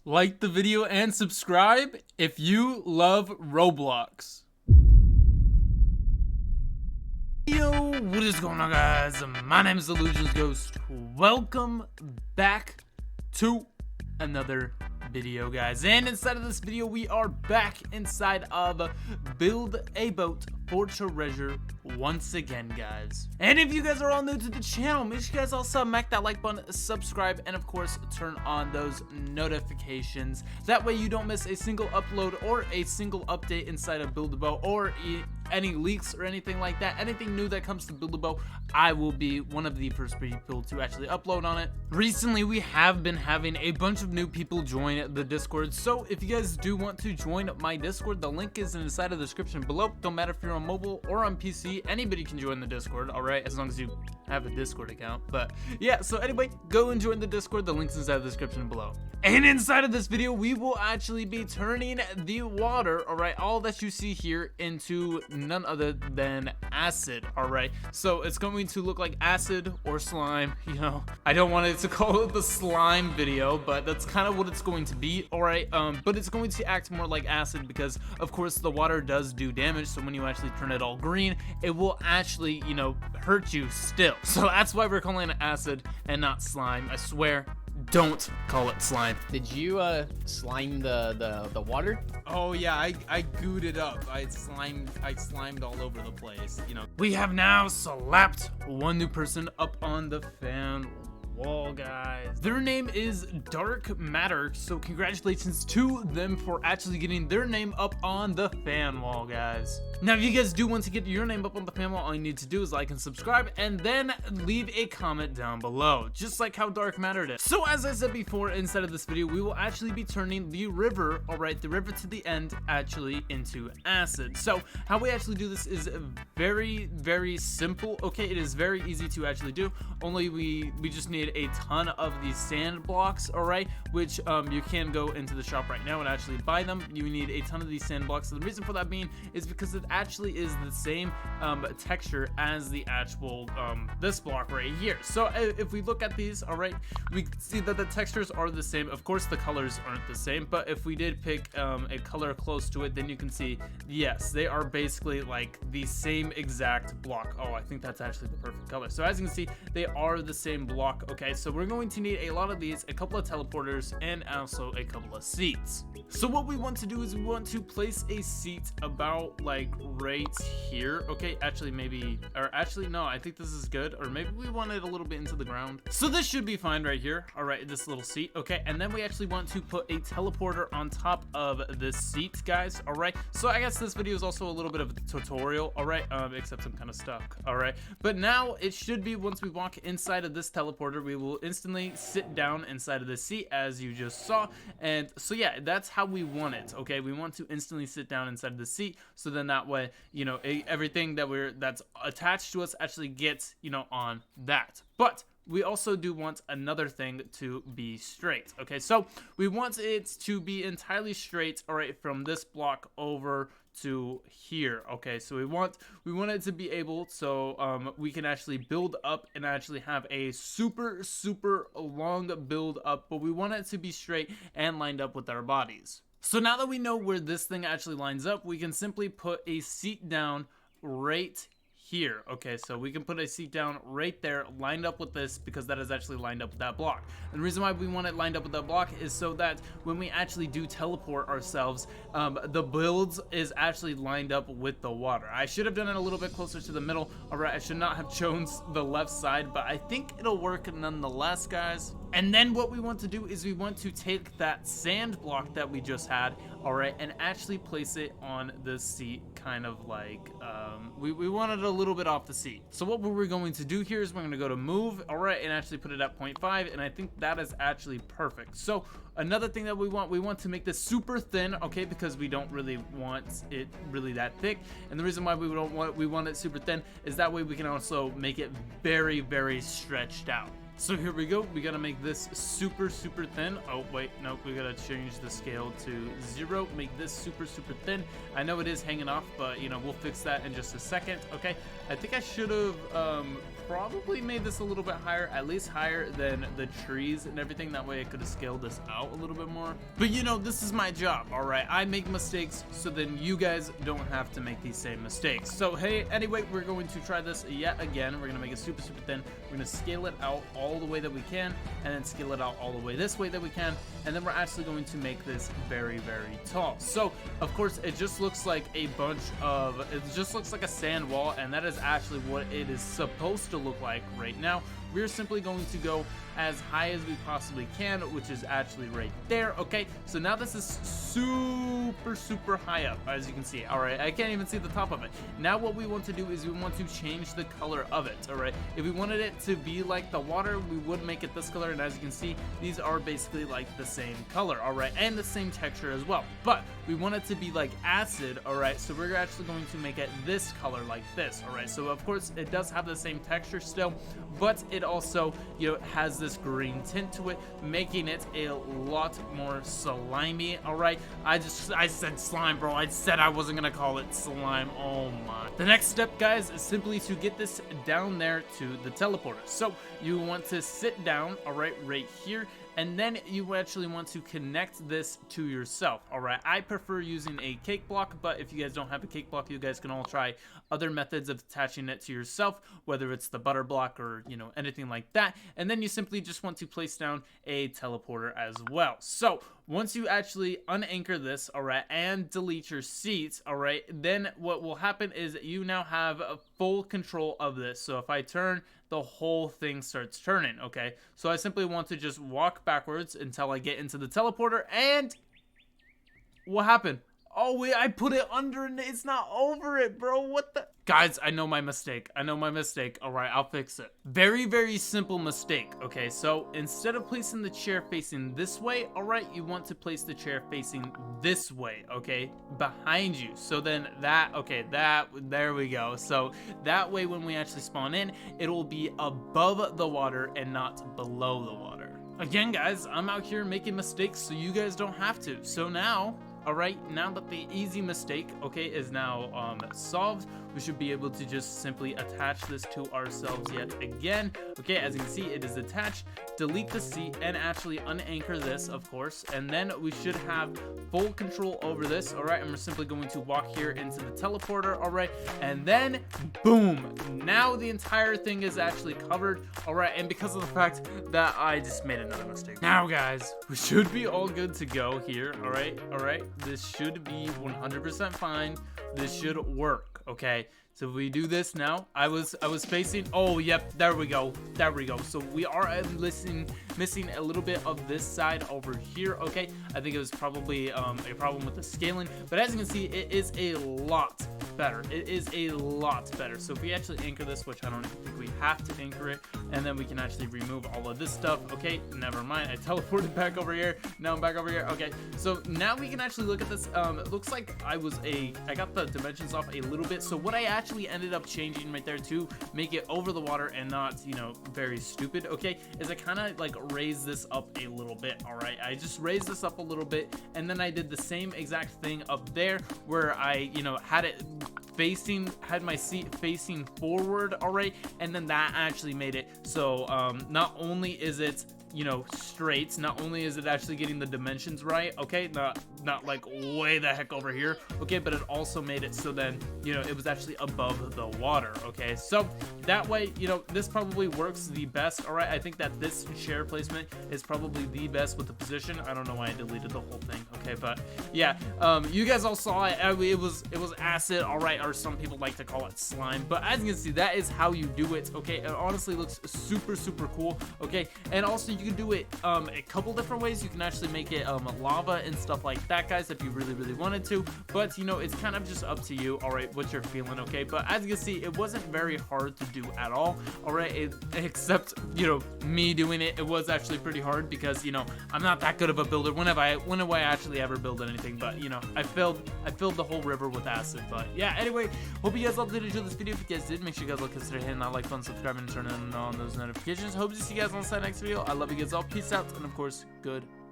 like the video and subscribe if you love Roblox. Yo, what is going on, guys? My name is Illusions Ghost. Welcome back to another video, guys, and inside of this video we are back inside of Build a Boat for Treasure once again, guys. And if you guys are all new to the channel, make sure you guys also smack that like button, subscribe, and of course turn on those notifications. That way you don't miss a single upload or a single update inside of Build a Boat, or any leaks or anything like that. Anything new that comes to Build a Boat, I will be one of the first people to actually upload on it. Recently we have been having a bunch of new people join the Discord, so if you guys do want to join my Discord, the link is inside of the description below. Don't matter if you're on mobile or on PC, anybody can join the Discord, alright, as long as you have a Discord account. But yeah, so anyway, go and join the Discord, the link's inside the description below. And inside of this video we will actually be turning the water, alright, all that you see here, into none other than acid. Alright, so it's going to look like acid or slime, you know. I don't want it to call it the slime video, but that's kind of what it's going to be. Alright, but it's going to act more like acid because of course the water does do damage, so when you actually turn it all green, it will actually, you know, hurt you still. So that's why we're calling it acid and not slime. I swear, don't call it slime. Did you slime the water? Oh yeah, I gooed it up. I slimed all over the place, you know. We have now slapped one new person up on the fan wall, guys. Their name is Dark Matter, so congratulations to them for actually getting their name up on the fan wall, guys. Now if you guys do want to get your name up on the fan wall, all you need to do is like and subscribe and then leave a comment down below, just like how Dark Matter did. So as I said before, inside of this video we will actually be turning the river, alright, the river to the end, actually into acid. So how we actually do this is very simple. Okay, it is very easy to actually do, only we just need a ton of these sand blocks, alright, which you can go into the shop right now and actually buy them. You need a ton of these sand blocks. So the reason for that being is because it actually is the same texture as the actual this block right here. So if we look at these, alright, we can see that the textures are the same. Of course the colors aren't the same, but if we did pick a color close to it, then you can see, yes, they are basically like the same exact block. Oh, I think that's actually the perfect color. So as you can see, they are the same block. Okay, so we're going to need a lot of these, a couple of teleporters, and also a couple of seats. So what we want to do is we want to place a seat about like right here. Okay, actually maybe, or actually no, I think this is good, or maybe we want it a little bit into the ground. So this should be fine right here. All right, this little seat. Okay, and then we actually want to put a teleporter on top of this seat, guys. All right, so I guess this video is also a little bit of a tutorial. All right, except I'm kind of stuck. All right, but now it should be, once we walk inside of this teleporter, we will instantly sit down inside of the seat as you just saw. And so yeah, that's how we want it. Okay, we want to instantly sit down inside of the seat, so then that way, you know, everything that's attached to us actually gets, you know, on that. But we also do want another thing to be straight. Okay, so we want it to be entirely straight, all right, from this block over to here. Okay, so we want it to be able, so we can actually build up and actually have a super long build up, but we want it to be straight and lined up with our bodies. So now that we know where this thing actually lines up, we can simply put a seat down right here. Okay, so we can put a seat down right there, lined up with this, because that is actually lined up with that block. And the reason why we want it lined up with that block is so that when we actually do teleport ourselves, the builds is actually lined up with the water. I should have done it a little bit closer to the middle. All right, I should not have chosen the left side, but I think it'll work nonetheless, guys. And then what we want to do is we want to take that sand block that we just had, all right, and actually place it on the seat, kind of like, we wanted a little bit off the seat. So what we're going to do here is we're going to go to move, all right, and actually put it at 0.5, and I think that is actually perfect. So another thing that we want to make this super thin, okay, because we don't really want it really that thick. And the reason why we want it super thin is that way we can also make it very stretched out. So here we go. We gotta make this super thin. Oh wait, no, we gotta change the scale to 0. Make this super thin. I know it is hanging off, but you know, we'll fix that in just a second. Okay, I think I should have probably made this a little bit higher, at least higher than the trees and everything. That way I could have scaled this out a little bit more. But you know, this is my job, all right? I make mistakes so then you guys don't have to make these same mistakes. So hey, anyway, we're going to try this yet again. We're gonna make it super thin. We're gonna scale it out all the way that we can, and then scale it out all the way this way that we can, and then we're actually going to make this very tall. So of course it just looks like a bunch of, it just looks like a sand wall, and that is actually what it is supposed to look like right now. We're simply going to go as high as we possibly can, which is actually right there. Okay, so now this is super high up, as you can see. All right, I can't even see the top of it. Now what we want to do is we want to change the color of it. All right, if we wanted it to be like the water, we would make it this color, and as you can see, these are basically like the same color. All right, and the same texture as well, but we want it to be like acid. All right, so we're actually going to make it this color like this. All right, so of course it does have the same texture still, but it also, you know, has this green tint to it, making it a lot more slimy. All right, I said slime, bro. I said I wasn't gonna call it slime. Oh my. The next step, guys, is simply to get this down there to the teleporter. So you want to sit down, all right here, and then you actually want to connect this to yourself. All right, I prefer using a cake block, but if you guys don't have a cake block, you guys can all try other methods of attaching it to yourself, whether it's the butter block or, you know, anything like that. And then you simply just want to place down a teleporter as well. So once you actually unanchor this, all right, and delete your seats, all right, then what will happen is you now have full control of this. So if I turn, the whole thing starts turning. Okay, so I simply want to just walk backwards until I get into the teleporter, and what happened? Oh wait, I put it under and it's not over it, bro. What the? Guys, I know my mistake. I know my mistake. All right, I'll fix it. Very simple mistake. Okay, so instead of placing the chair facing this way, all right, you want to place the chair facing this way, okay, behind you. So then that, okay, there we go. So that way when we actually spawn in, it will be above the water and not below the water. Again, guys, I'm out here making mistakes so you guys don't have to. So now, all right, now that the easy mistake, okay, is now solved, we should be able to just simply attach this to ourselves yet again. Okay, as you can see, it is attached. Delete the seat and actually unanchor this, of course, and then we should have full control over this. All right, and we're simply going to walk here into the teleporter. All right, and then boom, now the entire thing is actually covered. All right, and because of the fact that I just made another mistake, now guys, we should be all good to go here. All right, this should be 100% fine. This should work. Okay, so if we do this now, I was facing, oh yep, there we go, so we are missing a little bit of this side over here. Okay, I think it was probably a problem with the scaling, but as you can see, it is a lot better. So if we actually anchor this, which I don't think we have to anchor it, and then we can actually remove all of this stuff. Okay, never mind, I teleported back over here. Now I'm back over here. Okay, so now we can actually look at this. It looks like I got the dimensions off a little bit. So what I actually ended up changing right there to make it over the water and not, you know, very stupid, okay, is I kind of like raised this up a little bit. All right, I just raised this up a little bit, and then I did the same exact thing up there where I, you know, had my seat facing forward. All right, and then that actually made it so not only is it, you know, straight, not only is it actually getting the dimensions right, okay, not like way the heck over here, okay, but it also made it so then, you know, it was actually above the water. Okay, so that way, you know, this probably works the best. All right, I think that this chair placement is probably the best with the position. I don't know why I deleted the whole thing. Okay, but yeah, you guys all saw it. It was acid, all right, or some people like to call it slime, but as you can see, that is how you do it. Okay, it honestly looks super cool. Okay, and also you you can do it a couple different ways. You can actually make it lava and stuff like that, guys, if you really wanted to. But, you know, it's kind of just up to you, all right, what you're feeling, okay? But as you can see, it wasn't very hard to do at all, all right? Except, you know, me doing it, it was actually pretty hard because, you know, I'm not that good of a builder. When have I actually ever built anything? But, you know, I filled the whole river with acid. But yeah, anyway, hope you guys all did enjoy this video. If you guys did, make sure you guys will consider hitting that like button, subscribing, and turning on those notifications. Hope to see you guys on the next video. I love you guys all. Peace out, and of course, goodbye.